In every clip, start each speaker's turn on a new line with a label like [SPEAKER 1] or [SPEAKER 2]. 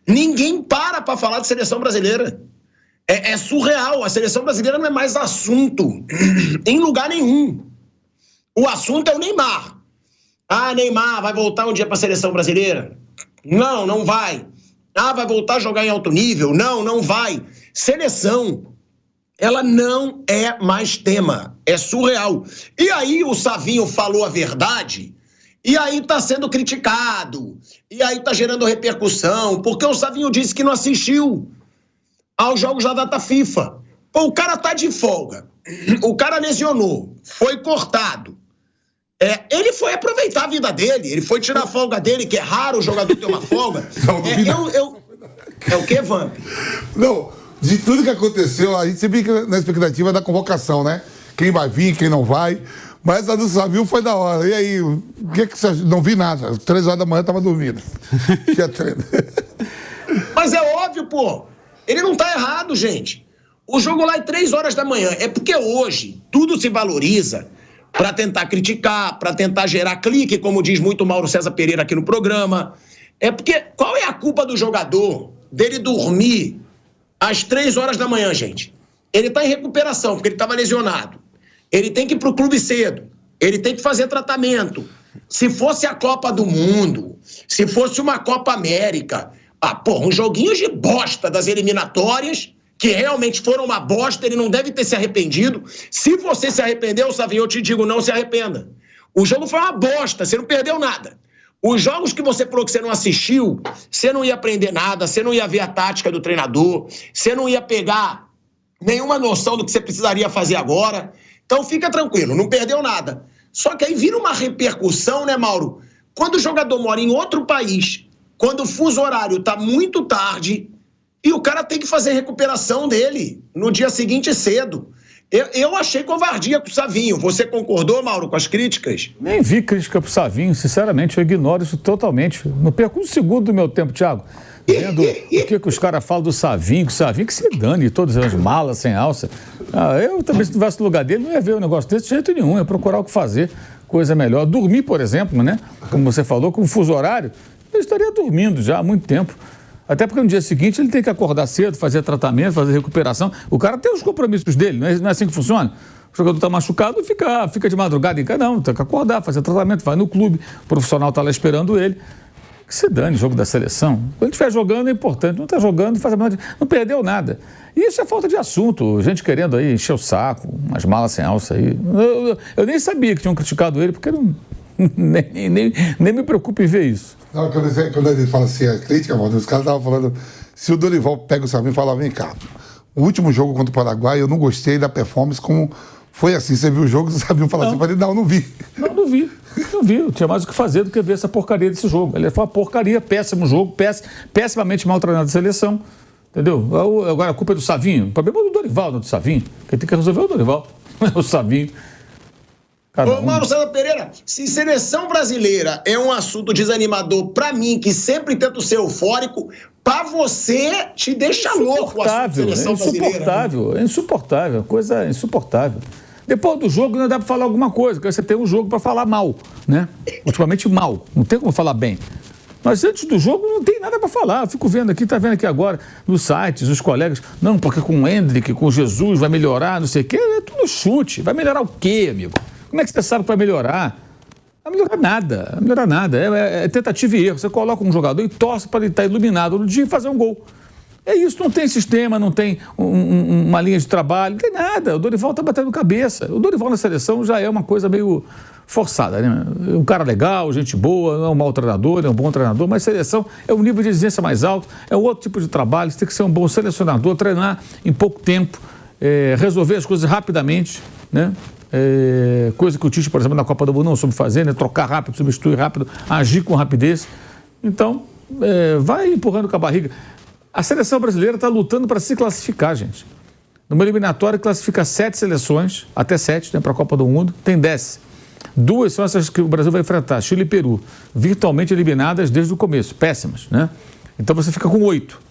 [SPEAKER 1] Ninguém para falar de seleção brasileira. É surreal. A seleção brasileira não é mais assunto em lugar nenhum. O assunto é o Neymar. Ah, Neymar vai voltar um dia para a seleção brasileira? Não, não vai. Ah, vai voltar a jogar em alto nível? Não, não vai. Seleção, ela não é mais tema. É surreal. E aí o Savinho falou a verdade, e aí está sendo criticado, e aí está gerando repercussão, porque o Savinho disse que não assistiu aos jogos da data FIFA. Pô, o cara tá de folga, o cara lesionou, foi cortado. Ele foi aproveitar a vida dele, ele foi tirar a folga dele, que é raro o jogador ter uma folga. É o quê, Vamp?
[SPEAKER 2] Não, de tudo que aconteceu, a gente sempre fica na expectativa da convocação, né? Quem vai vir, quem não vai. Mas a do Savinho foi da hora. E aí, o que você... Não vi nada. 3 horas da manhã eu tava dormindo. Tinha treino.
[SPEAKER 1] Mas é óbvio, pô. Ele não tá errado, gente. O jogo lá é 3 horas da manhã. É porque hoje tudo se valoriza para tentar criticar, para tentar gerar clique, como diz muito Mauro César Pereira aqui no programa. É porque qual é a culpa do jogador dele dormir às 3 horas da manhã, gente? Ele tá em recuperação, porque ele estava lesionado. Ele tem que ir pro clube cedo. Ele tem que fazer tratamento. Se fosse a Copa do Mundo, se fosse uma Copa América, uns joguinhos de bosta das eliminatórias, que realmente foram uma bosta, ele não deve ter se arrependido. Se você se arrependeu, Savinho, eu te digo, não se arrependa. O jogo foi uma bosta, você não perdeu nada. Os jogos que você falou que você não assistiu, você não ia aprender nada, você não ia ver a tática do treinador, você não ia pegar nenhuma noção do que você precisaria fazer agora. Então fica tranquilo, não perdeu nada. Só que aí vira uma repercussão, né, Mauro? Quando o jogador mora em outro país, quando o fuso horário tá muito tarde, e o cara tem que fazer recuperação dele no dia seguinte cedo. Eu achei covardia com o Savinho. Você concordou, Mauro, com as críticas?
[SPEAKER 3] Nem vi crítica pro Savinho, sinceramente, eu ignoro isso totalmente. Não perco um segundo do meu tempo, Thiago, vendo o que os caras falam do Savinho, que se dane, todas as malas sem alça. Eu também, se tivesse no lugar dele, não ia ver um negócio desse de jeito nenhum, ia procurar o que fazer, coisa melhor. Dormir, por exemplo, né? Como você falou, com o fuso horário, eu estaria dormindo já há muito tempo. Até porque no dia seguinte ele tem que acordar cedo, fazer tratamento, fazer recuperação. O cara tem os compromissos dele, não é assim que funciona? O jogador está machucado, fica de madrugada em casa. Não, tem que acordar, fazer tratamento, vai no clube, o profissional está lá esperando ele. Que se dane, jogo da seleção. Quando estiver jogando é importante, não está jogando, não perdeu nada. E isso é falta de assunto, gente querendo aí encher o saco, umas malas sem alça aí. Eu nem sabia que tinham criticado ele, porque nem me preocupo em ver isso.
[SPEAKER 2] Não, quando ele fala assim, a crítica, mano, os caras estavam falando, se o Dorival pega o Savinho e fala, vem cá, o último jogo contra o Paraguai, eu não gostei da performance, como foi assim, você viu o jogo, o Savinho falou assim, eu falei, não vi.
[SPEAKER 3] Não vi, eu tinha mais o que fazer do que ver essa porcaria desse jogo. Ele foi uma porcaria, péssimo jogo, pessimamente mal treinado da seleção, entendeu? Agora a culpa é do Savinho, o problema é do Dorival, não do Savinho, quem tem que resolver é o Dorival, não é o Savinho.
[SPEAKER 1] Ô, Mauro César Pereira, se seleção brasileira é um assunto desanimador pra mim, que sempre tento ser eufórico, pra você te deixa louco o assunto de seleção brasileira.
[SPEAKER 3] É insuportável, coisa insuportável. Depois do jogo não dá pra falar alguma coisa, porque você tem um jogo pra falar mal, né? Ultimamente mal, não tem como falar bem. Mas antes do jogo não tem nada para falar. Eu fico vendo aqui, tá vendo aqui agora, nos sites, os colegas, não, porque com o Hendrick, com o Jesus vai melhorar, não sei o quê, é tudo chute. Vai melhorar o quê, amigo? Como é que você sabe que vai melhorar? Não vai melhorar nada. É tentativa e erro. Você coloca um jogador e torce para ele estar iluminado no dia e fazer um gol. É isso, não tem sistema, não tem uma linha de trabalho, não tem nada. O Dorival está batendo cabeça. O Dorival na seleção já é uma coisa meio forçada, né? Um cara legal, gente boa, não é um mau treinador, é um bom treinador, mas seleção é um nível de exigência mais alto, é um outro tipo de trabalho, você tem que ser um bom selecionador, treinar em pouco tempo, resolver as coisas rapidamente, né? Coisa que o Tite, por exemplo, na Copa do Mundo não soube fazer, né? Trocar rápido, substituir rápido, agir com rapidez. Então, vai empurrando com a barriga. A seleção brasileira está lutando para se classificar, gente. Numa eliminatória classifica 7 seleções, até 7, né, para a Copa do Mundo, tem 10. 2 são essas que o Brasil vai enfrentar, Chile e Peru, virtualmente eliminadas desde o começo, péssimas, né? Então você fica com 8.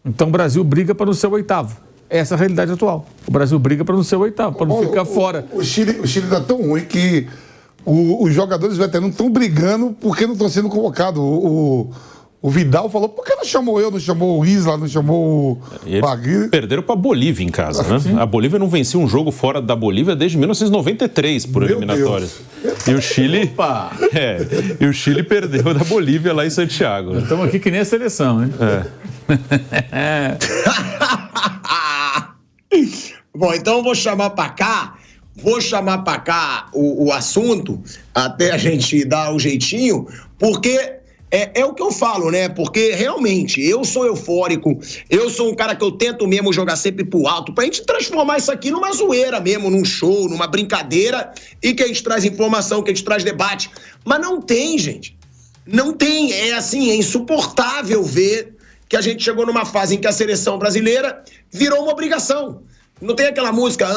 [SPEAKER 3] Então o Brasil briga para não ser o 8º. Essa é a realidade atual. O Brasil briga para não ser o 8º, para não ficar fora.
[SPEAKER 2] O Chile está tão ruim que os jogadores veteranos estão brigando porque não estão sendo convocados. O Vidal falou, por que não chamou eu, não chamou o Isla, não chamou o Bagui?
[SPEAKER 4] Perderam para a Bolívia em casa, né? A Bolívia não vencia um jogo fora da Bolívia desde 1993 por eliminatórias. E o Chile... e o Chile perdeu da Bolívia lá em Santiago.
[SPEAKER 3] Estamos aqui que nem a seleção, né?
[SPEAKER 1] Bom, então eu vou chamar para cá o assunto, até a gente dar o jeitinho, porque é o que eu falo, né? Porque realmente eu sou eufórico, eu sou um cara que eu tento mesmo jogar sempre pro alto, pra gente transformar isso aqui numa zoeira mesmo, num show, numa brincadeira, e que a gente traz informação, que a gente traz debate. Mas não tem, gente. Não tem. É assim, é insuportável ver que a gente chegou numa fase em que a seleção brasileira virou uma obrigação. Não tem aquela música,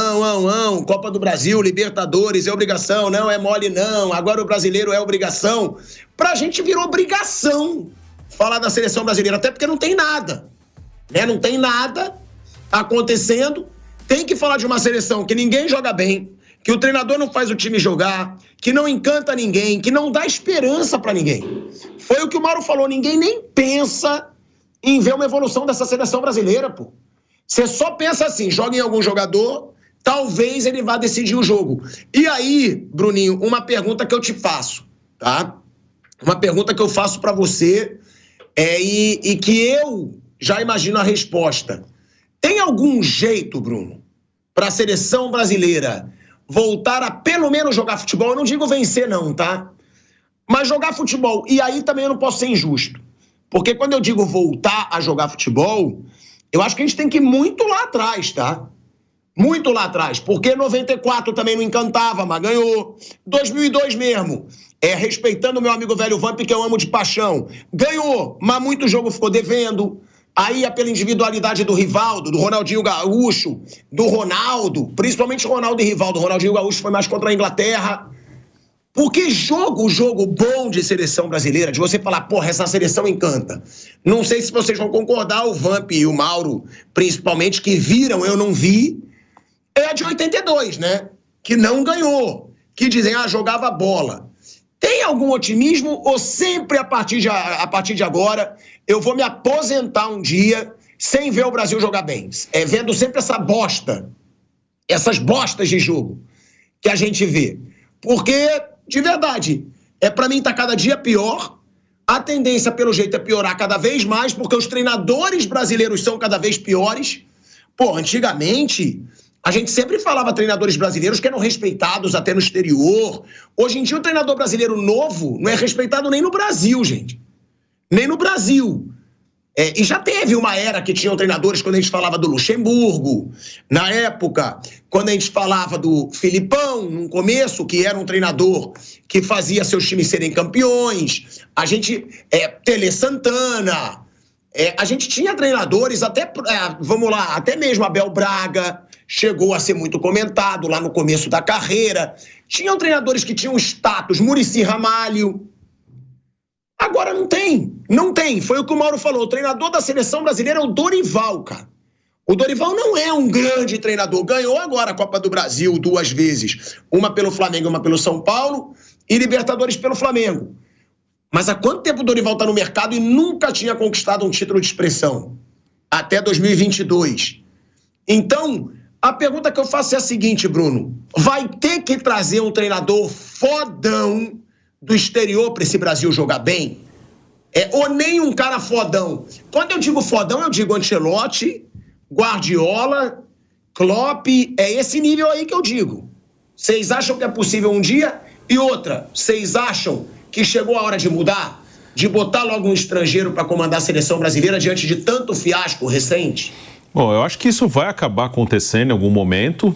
[SPEAKER 1] Copa do Brasil, Libertadores, é obrigação, não é mole não, agora o brasileiro é obrigação. Pra gente virou obrigação falar da seleção brasileira, até porque não tem nada, né? Não tem nada acontecendo. Tem que falar de uma seleção que ninguém joga bem, que o treinador não faz o time jogar, que não encanta ninguém, que não dá esperança pra ninguém. Foi o que o Mauro falou, ninguém nem pensa em ver uma evolução dessa seleção brasileira, pô. Você só pensa assim, joga em algum jogador, talvez ele vá decidir o jogo. E aí, Bruninho, uma pergunta que eu te faço, tá? Uma pergunta que eu faço pra você e que eu já imagino a resposta. Tem algum jeito, Bruno, pra seleção brasileira voltar a pelo menos jogar futebol? Eu não digo vencer não, tá? Mas jogar futebol. E aí também eu não posso ser injusto. Porque quando eu digo voltar a jogar futebol... Eu acho que a gente tem que ir muito lá atrás, tá? Muito lá atrás. Porque 94 também não encantava, mas ganhou. 2002 mesmo. Respeitando o meu amigo velho Vamp, que eu amo de paixão. Ganhou, mas muito jogo ficou devendo. Aí é pela individualidade do Rivaldo, do Ronaldinho Gaúcho, do Ronaldo. Principalmente Ronaldo e Rivaldo. Ronaldinho Gaúcho foi mais contra a Inglaterra. Porque jogo bom de seleção brasileira, de você falar, porra, essa seleção encanta. Não sei se vocês vão concordar, o Vamp e o Mauro, principalmente, que viram, eu não vi, é a de 82, né? Que não ganhou, que dizem, jogava bola. Tem algum otimismo ou sempre a partir de agora eu vou me aposentar um dia sem ver o Brasil jogar bem? Vendo sempre essa bosta, essas bostas de jogo que a gente vê. Porque... de verdade, pra mim tá cada dia pior, a tendência pelo jeito é piorar cada vez mais, porque os treinadores brasileiros são cada vez piores. Pô, antigamente, a gente sempre falava treinadores brasileiros que eram respeitados até no exterior. Hoje em dia o treinador brasileiro novo não é respeitado nem no Brasil, gente. Nem no Brasil. E já teve uma era que tinham treinadores, quando a gente falava do Luxemburgo, na época, quando a gente falava do Filipão, no começo, que era um treinador que fazia seus times serem campeões, a gente, Tele Santana, a gente tinha treinadores, até mesmo Abel Braga, chegou a ser muito comentado lá no começo da carreira, tinham treinadores que tinham status, Muricy Ramalho. Agora não tem, foi o que o Mauro falou, o treinador da seleção brasileira é o Dorival, cara. O Dorival não é um grande treinador, ganhou agora a Copa do Brasil 2 vezes, uma pelo Flamengo, uma pelo São Paulo, e Libertadores pelo Flamengo. Mas há quanto tempo o Dorival tá no mercado e nunca tinha conquistado um título de expressão? Até 2022. Então, a pergunta que eu faço é a seguinte, Bruno, vai ter que trazer um treinador fodão do exterior para esse Brasil jogar bem? Ou nem um cara fodão? Quando eu digo fodão, eu digo Ancelotti, Guardiola, Klopp, é esse nível aí que eu digo. Vocês acham que é possível um dia? E outra, vocês acham que chegou a hora de mudar? De botar logo um estrangeiro para comandar a seleção brasileira diante de tanto fiasco recente?
[SPEAKER 4] Bom, eu acho que isso vai acabar acontecendo em algum momento.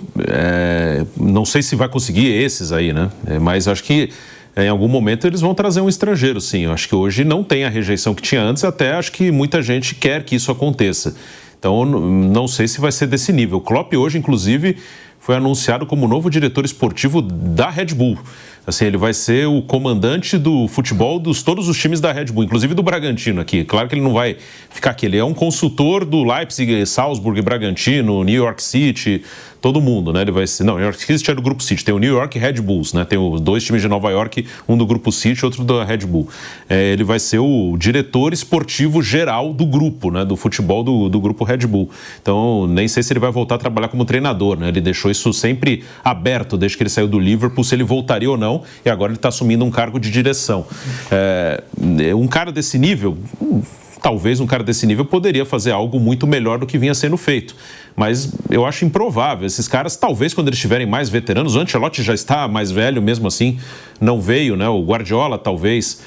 [SPEAKER 4] Não sei se vai conseguir esses aí, né? Mas acho que em algum momento eles vão trazer um estrangeiro, sim. Eu acho que hoje não tem a rejeição que tinha antes, até acho que muita gente quer que isso aconteça. Então, não sei se vai ser desse nível. O Klopp hoje, inclusive, foi anunciado como novo diretor esportivo da Red Bull. Assim, ele vai ser o comandante do futebol dos todos os times da Red Bull, inclusive do Bragantino aqui. Claro que ele não vai ficar aqui, ele é um consultor do Leipzig, Salzburg, Bragantino, New York City, todo mundo, né? Ele vai ser, não, New York City é do Grupo City, tem o New York e Red Bulls, né? Tem os 2 times de Nova York, um do Grupo City, outro da Red Bull. Ele vai ser o diretor esportivo geral do grupo, né? Do futebol do Grupo Red Bull. Então, nem sei se ele vai voltar a trabalhar como treinador, né? Ele deixou isso sempre aberto desde que ele saiu do Liverpool, se ele voltaria ou não, e agora ele está assumindo um cargo de direção. Um cara desse nível, talvez um cara desse nível poderia fazer algo muito melhor do que vinha sendo feito, mas eu acho improvável. Esses caras, talvez quando eles estiverem mais veteranos, o Ancelotti já está mais velho, mesmo assim, não veio, né? O Guardiola talvez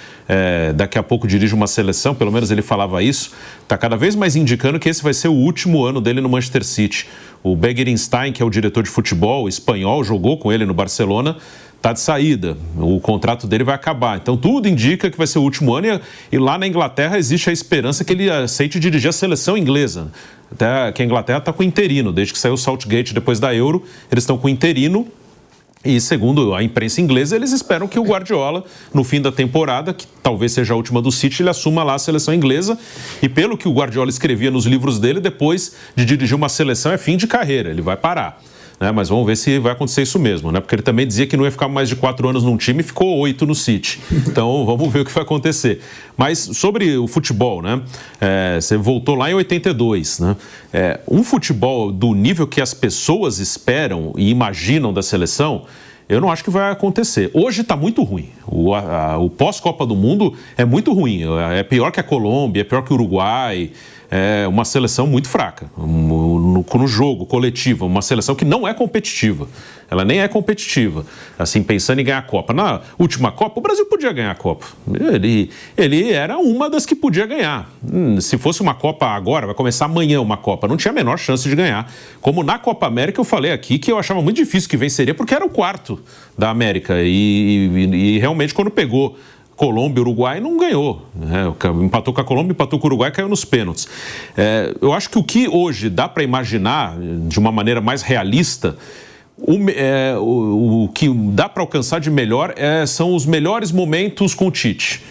[SPEAKER 4] daqui a pouco dirige uma seleção, pelo menos ele falava isso, está cada vez mais indicando que esse vai ser o último ano dele no Manchester City. O Begiristain, que é o diretor de futebol espanhol, jogou com ele no Barcelona, está de saída, o contrato dele vai acabar. Então tudo indica que vai ser o último ano e lá na Inglaterra existe a esperança que ele aceite dirigir a seleção inglesa. Até que a Inglaterra está com interino, desde que saiu o Southgate depois da Euro, eles estão com interino. E segundo a imprensa inglesa, eles esperam que o Guardiola, no fim da temporada, que talvez seja a última do City, ele assuma lá a seleção inglesa. E pelo que o Guardiola escrevia nos livros dele, depois de dirigir uma seleção é fim de carreira, ele vai parar. Mas vamos ver se vai acontecer isso mesmo, né? Porque ele também dizia que não ia ficar mais de 4 anos num time e ficou 8 no City. Então vamos ver o que vai acontecer. Mas sobre o futebol, né? Você voltou lá em 82, né? Um futebol do nível que as pessoas esperam e imaginam da seleção, eu não acho que vai acontecer. Hoje está muito ruim. O pós-Copa do Mundo é muito ruim. É pior que a Colômbia, é pior que o Uruguai. É uma seleção muito fraca no jogo coletivo, uma seleção que não é competitiva. Ela nem é competitiva, assim, pensando em ganhar a Copa. Na última Copa, o Brasil podia ganhar a Copa. Ele era uma das que podia ganhar. Se fosse uma Copa agora, vai começar amanhã uma Copa, não tinha a menor chance de ganhar. Como na Copa América, eu falei aqui que eu achava muito difícil que venceria, porque era o quarto da América. E realmente, quando pegou Colômbia e Uruguai, não ganhou, né? Empatou com a Colômbia, empatou com o Uruguai e caiu nos pênaltis. Eu acho que o que hoje dá para imaginar de uma maneira mais realista, o que dá para alcançar de melhor são os melhores momentos com o Tite.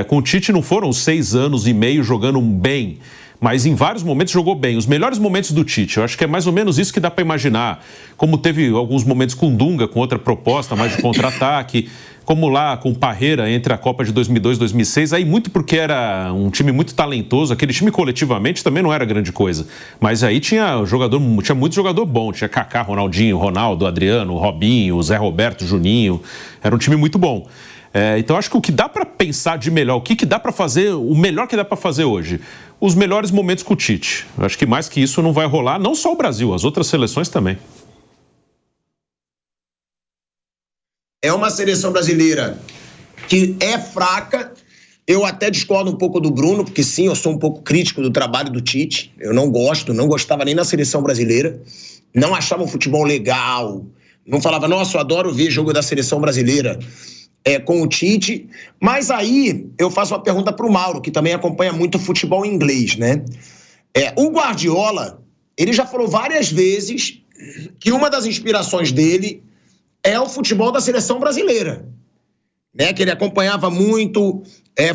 [SPEAKER 4] Com o Tite não foram 6 anos e meio jogando bem, mas em vários momentos jogou bem. Os melhores momentos do Tite, eu acho que é mais ou menos isso que dá para imaginar. Como teve alguns momentos com Dunga, com outra proposta, mais de contra-ataque, como lá com Parreira entre a Copa de 2002 e 2006, aí muito porque era um time muito talentoso, aquele time coletivamente também não era grande coisa, mas aí tinha muito jogador bom, tinha Kaká, Ronaldinho, Ronaldo, Adriano, Robinho, Zé Roberto, Juninho, era um time muito bom. Então acho que o que dá para pensar de melhor, o que dá para fazer, o melhor que dá para fazer hoje, os melhores momentos com o Tite. Eu acho que mais que isso não vai rolar, não só o Brasil, as outras seleções também.
[SPEAKER 1] É uma seleção brasileira que é fraca. Eu até discordo um pouco do Bruno, porque sim, eu sou um pouco crítico do trabalho do Tite. Eu não gostava nem na seleção brasileira. Não achava um futebol legal. Não falava, nossa, eu adoro ver jogo da seleção brasileira com o Tite. Mas aí eu faço uma pergunta para o Mauro, que também acompanha muito o futebol inglês, né? O Guardiola, ele já falou várias vezes que uma das inspirações dele é o futebol da seleção brasileira, né? Que ele acompanhava muito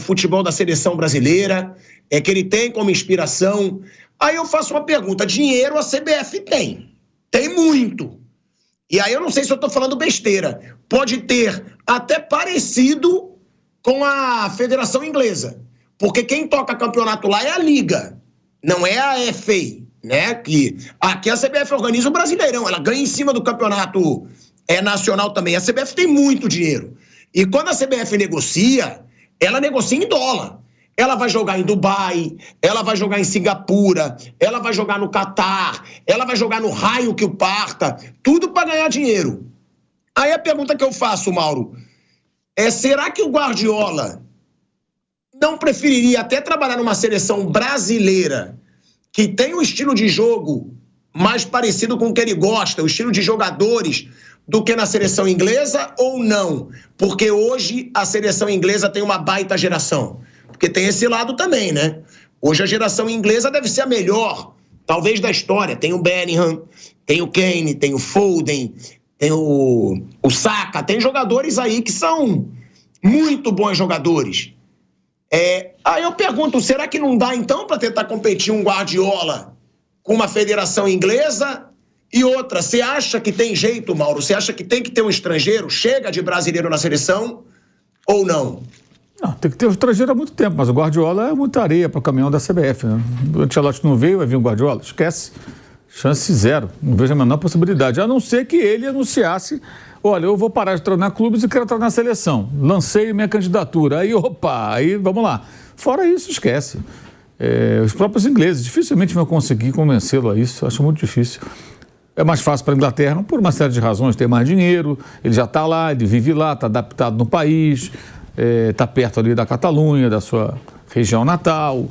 [SPEAKER 1] futebol da seleção brasileira, que ele tem como inspiração. Aí eu faço uma pergunta, dinheiro a CBF tem muito. E aí eu não sei se eu estou falando besteira, pode ter até parecido com a Federação Inglesa, porque quem toca campeonato lá é a Liga, não é a FA, né? Que aqui a CBF organiza o Brasileirão, ela ganha em cima do campeonato nacional também. A CBF tem muito dinheiro. E quando a CBF negocia, ela negocia em dólar. Ela vai jogar em Dubai, ela vai jogar em Singapura, ela vai jogar no Catar, ela vai jogar no raio que o parta, tudo para ganhar dinheiro. Aí a pergunta que eu faço, Mauro, será que o Guardiola não preferiria até trabalhar numa seleção brasileira que tem um estilo de jogo mais parecido com o que ele gosta, o estilo de jogadores, do que na seleção inglesa ou não? Porque hoje a seleção inglesa tem uma baita geração. Porque tem esse lado também, né? Hoje a geração inglesa deve ser a melhor, talvez, da história. Tem o Bellingham, tem o Kane, tem o Foden, tem o Saka, tem jogadores aí que são muito bons jogadores. Aí eu pergunto, será que não dá então para tentar competir um Guardiola com uma federação inglesa? E outra, você acha que tem jeito, Mauro? Você acha que tem que ter um estrangeiro? Chega de brasileiro na seleção ou não?
[SPEAKER 3] Não, tem que ter um estrangeiro há muito tempo, mas o Guardiola é muita areia para o caminhão da CBF, né? O Ancelotti não veio, vai vir o Guardiola? Esquece. Chance zero. Não vejo a menor possibilidade. A não ser que ele anunciasse, olha, eu vou parar de treinar clubes e quero treinar a seleção. Lancei minha candidatura. Aí, aí vamos lá. Fora isso, esquece. Os próprios ingleses dificilmente vão conseguir convencê-lo a isso. Acho muito difícil. É mais fácil para a Inglaterra por uma série de razões. Tem mais dinheiro, ele já está lá, ele vive lá, está adaptado no país, está perto ali da Catalunha, da sua região natal.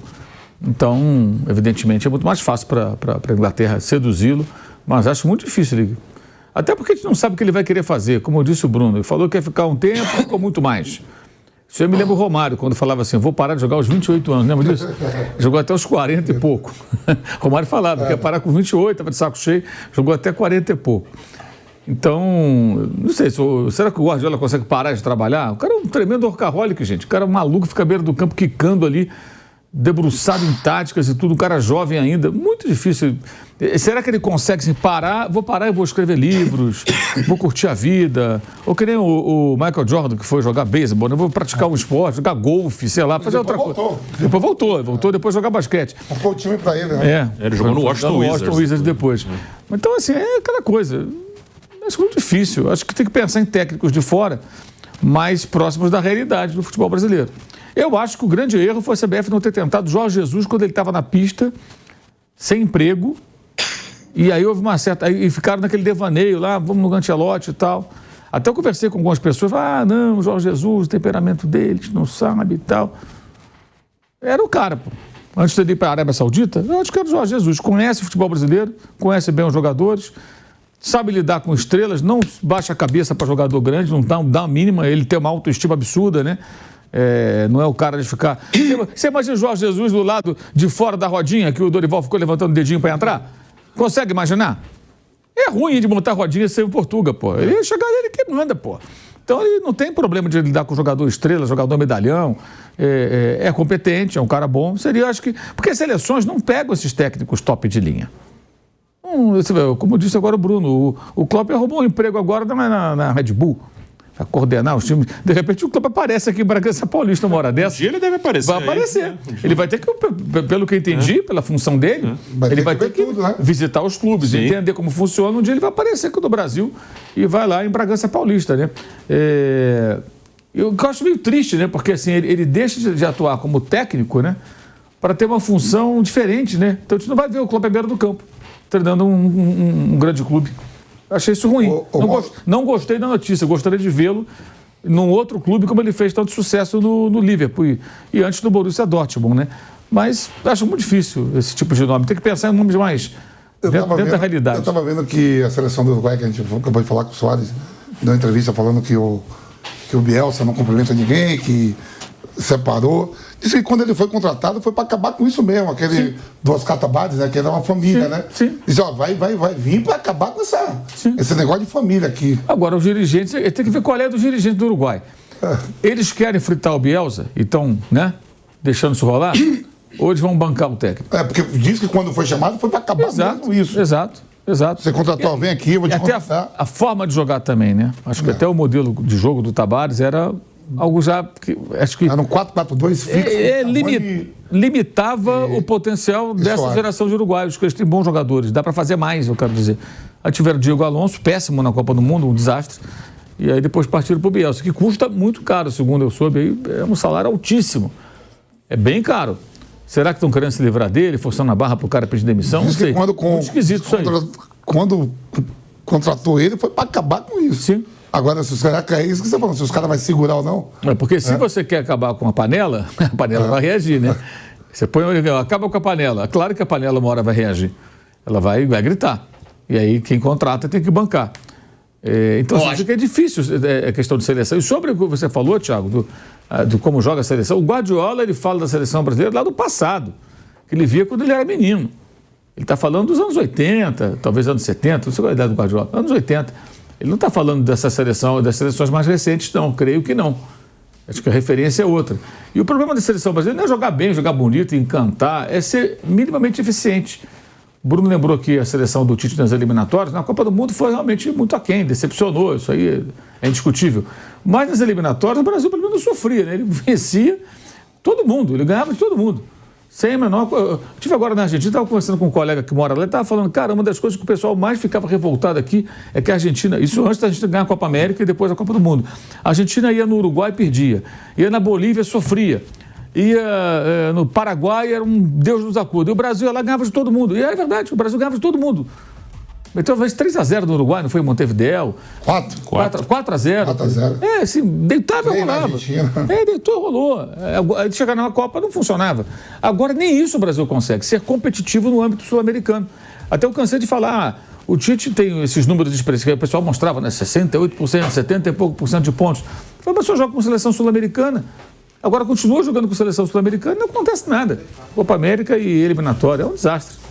[SPEAKER 3] Então, evidentemente, é muito mais fácil para a Inglaterra seduzi-lo, mas acho muito difícil. Até porque a gente não sabe o que ele vai querer fazer. Como disse o Bruno, ele falou que ia ficar um tempo, ficou muito mais. Isso eu me lembro o Romário, quando falava assim, vou parar de jogar aos 28 anos, lembra disso? Jogou até os 40 e pouco. Romário falava que ia parar com 28, estava de saco cheio, jogou até 40 e pouco. Então, não sei, será que o Guardiola consegue parar de trabalhar? O cara é um tremendo workaholic, gente. O cara é maluco, fica à beira do campo quicando ali, debruçado em táticas e tudo, um cara jovem ainda, muito difícil. Será que ele consegue assim, parar? Vou parar e vou escrever livros, vou curtir a vida. Ou que nem o Michael Jordan, que foi jogar beisebol, eu vou praticar um esporte, jogar golfe, sei lá, fazer outra coisa. Depois voltou depois jogar basquete.
[SPEAKER 2] Foi o time pra ele, né?
[SPEAKER 4] Ele jogou no Washington Wizards
[SPEAKER 3] depois. Então, assim, é aquela coisa. Acho muito difícil. Acho que tem que pensar em técnicos de fora mais próximos da realidade do futebol brasileiro. Eu acho que o grande erro foi a CBF não ter tentado Jorge Jesus quando ele estava na pista, sem emprego, e aí houve uma certa... Aí ficaram naquele devaneio lá, vamos no Ancelotti e tal. Até eu conversei com algumas pessoas, não, Jorge Jesus, o temperamento deles, não sabe e tal. Era o cara, pô. Antes de ir para a Arábia Saudita, eu acho que era o Jorge Jesus. Conhece o futebol brasileiro, conhece bem os jogadores, sabe lidar com estrelas, não baixa a cabeça para jogador grande, não dá a mínima, ele tem uma autoestima absurda, né? Não é o cara de ficar... Você imagina o Jorge Jesus do lado de fora da rodinha que o Dorival ficou levantando o dedinho para entrar? Consegue imaginar? É ruim de montar rodinha sem o Portuga, pô. Ele ia chegar ele que manda, pô. Então ele não tem problema de lidar com jogador estrela, jogador medalhão, é competente, é um cara bom. Seria, acho que... Porque as seleções não pegam esses técnicos top de linha. Como disse agora o Bruno, o Klopp arrumou um emprego agora na Red Bull. Para coordenar os times. De repente o Klopp aparece aqui em Bragança Paulista uma hora dessa.
[SPEAKER 4] Um dia ele deve aparecer.
[SPEAKER 3] Vai aparecer. Ele vai ter que, pelo que eu entendi, pela função dele, ele vai ter que visitar os clubes, entender como funciona. Um dia ele vai aparecer aqui no Brasil e vai lá em Bragança Paulista, né? Eu acho meio triste, né? Porque assim, ele deixa de atuar como técnico, né? Para ter uma função diferente, né? Então a gente não vai ver o Klopp à beira do campo, treinando um grande clube. Achei isso ruim. Não gostei da notícia. Gostaria de vê-lo num outro clube como ele fez tanto sucesso no Liverpool e antes do Borussia Dortmund, né? Mas acho muito difícil esse tipo de nome. Tem que pensar em nomes mais dentro da realidade.
[SPEAKER 2] Eu estava vendo que a seleção do Uruguai, que a gente acabou de falar com o Soares, deu uma entrevista falando que o Bielsa não cumprimenta ninguém, que separou. Disse que quando ele foi contratado foi para acabar com isso mesmo, aquele do Oscar Tabárez, né, que era uma família, né?
[SPEAKER 3] Sim.
[SPEAKER 2] Disse, vai vir para acabar com esse negócio de família aqui.
[SPEAKER 3] Agora, os dirigentes, tem que ver qual é dos dirigentes do Uruguai. Eles querem fritar o Bielsa e estão, né, deixando isso rolar? Ou eles vão bancar o técnico?
[SPEAKER 2] Porque diz que quando foi chamado foi para acabar mesmo isso.
[SPEAKER 3] Exato.
[SPEAKER 2] Você contratou, vem aqui, eu vou te contratar.
[SPEAKER 3] Até a forma de jogar também, né? Acho que até o modelo de jogo do Tabárez era... algo já que acho que
[SPEAKER 2] era um 4-4-2 fixo.
[SPEAKER 3] Limitava o potencial dessa geração de uruguaios, que eles têm bons jogadores. Dá para fazer mais, eu quero dizer. Aí tiveram o Diego Alonso, péssimo na Copa do Mundo, um desastre. E aí depois partiram para o Bielsa, que custa muito caro, segundo eu soube. Aí é um salário altíssimo. É bem caro. Será que estão querendo se livrar dele, forçando a barra para o cara pedir demissão? Não sei. Muito esquisito isso aí.
[SPEAKER 2] Quando contratou ele, foi para acabar com isso.
[SPEAKER 3] Sim.
[SPEAKER 2] Agora, será que é isso que você falou? Se os caras vão segurar ou não?
[SPEAKER 3] Porque se você quer acabar com a panela vai reagir, né? Você põe acaba com a panela. Claro que a panela uma hora vai reagir. Ela vai gritar. E aí quem contrata tem que bancar. Então, acho que é difícil a questão de seleção. E sobre o que você falou, Thiago, do como joga a seleção, o Guardiola, ele fala da seleção brasileira lá do passado, que ele via quando ele era menino. Ele está falando dos anos 80, talvez anos 70, não sei qual é a idade do Guardiola, anos 80. Ele não está falando dessa seleção, das seleções mais recentes, não. Creio que não. Acho que a referência é outra. E o problema da seleção brasileira não é jogar bem, jogar bonito, encantar, é ser minimamente eficiente. O Bruno lembrou que a seleção do Tite nas eliminatórias, na Copa do Mundo foi realmente muito aquém, decepcionou, isso aí é indiscutível. Mas nas eliminatórias o Brasil pelo menos sofria, né? Ele vencia todo mundo, ele ganhava de todo mundo. Sem a menor... Eu estive agora na Argentina, estava conversando com um colega que mora lá, ele estava falando, cara, uma das coisas que o pessoal mais ficava revoltado aqui é que a Argentina, isso antes da gente ganhar a Copa América e depois a Copa do Mundo, a Argentina ia no Uruguai e perdia, ia na Bolívia sofria, ia no Paraguai, era um Deus nos acuda, e o Brasil lá ganhava de todo mundo, e é verdade, o Brasil ganhava de todo mundo. Meteu talvez 3-0 no Uruguai, não foi em Montevidéu? 4-0.
[SPEAKER 2] 4-0.
[SPEAKER 3] É, assim, deitava e rolava. Deitou e rolou. Aí chegar na Copa não funcionava. Agora nem isso o Brasil consegue, ser competitivo no âmbito sul-americano. Até eu cansei de falar, o Tite tem esses números expressivos que o pessoal mostrava, né? 68%, 70 e pouco por cento de pontos. O pessoal joga com seleção sul-americana. Agora continua jogando com seleção sul-americana e não acontece nada. Copa América e eliminatória, é um desastre.